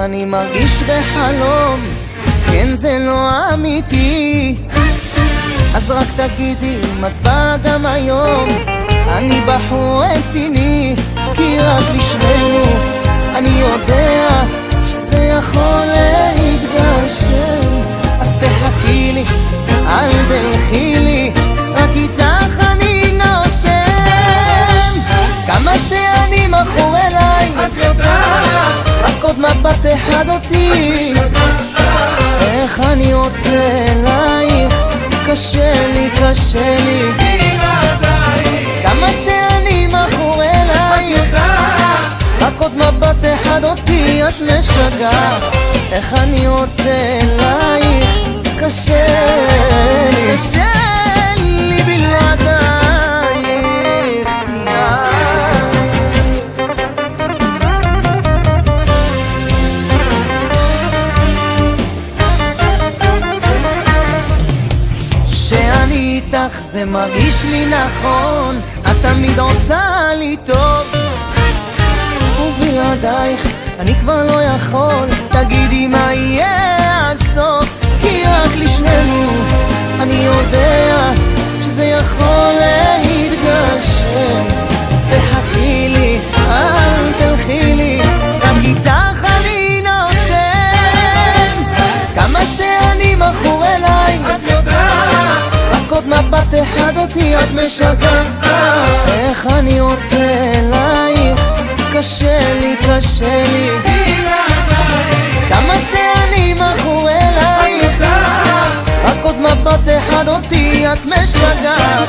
אני מרגיש בחלום, כן זה לא אמיתי. אז רק תגידי אם את באה גם היום. אני בחור רציני, כי רק לשנינו אני יודע שזה יכול להתגשם. אז תחכי לי, אל תלכי לי, רק איתך אני נושם. כמה שאני מכור אליי, את יודעת, רק עוד מבט אחד אותי. איך אני רוצה אלייך, קשה לי, קשה לי בלעדיי. כמה שאני מכור אליי, את יודעת, רק עוד מבט אחד אותי את משגעת. איך אני רוצה אלייך, קשה לי, קשה לי בלעדייך. שאני איתך זה מרגיש לי נכון, את תמיד עושה לי טוב, ובלעדייך אני כבר לא יכול. תגידי מה יהיה הסוף, כי רק לשנינו אני יודע שזה יכול להתגשם. אז תחכי לי, אל תלכי לי, רק איתך אני נושם. כמה שאני מכור אליי, את יודעת, רק עוד מבט אחד אותי את משגעת. איך אני רוצה אלייך, קשה לי, קשה לי בלעדיי. כמה שאני מכור אלייך, רק עוד מבט אחד אותי את משגעת.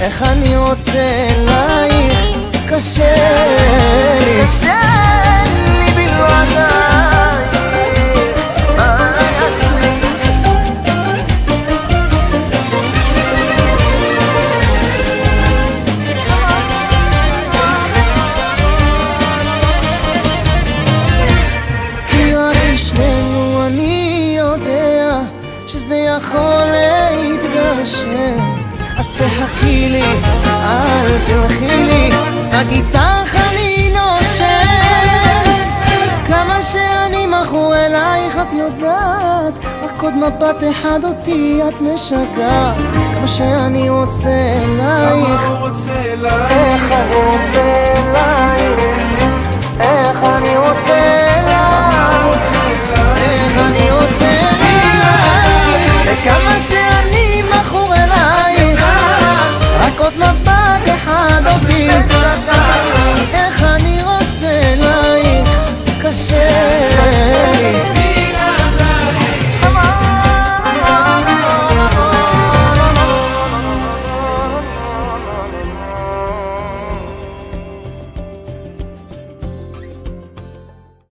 איך אני רוצה אלייך, קשה לי, קשה לי בלעדייך. שזה יכול להתגשם. אז תחכי לי, אל תלכי לי, רק איתך אני נושם. כמה שאני מכור אלייך את יודעת, רק עוד מבט אחד אותי את משגעת. כמה שאני רוצה אלייך, כמה הוא רוצה אלייך, איך אני רוצה אלייך, איך אני רוצה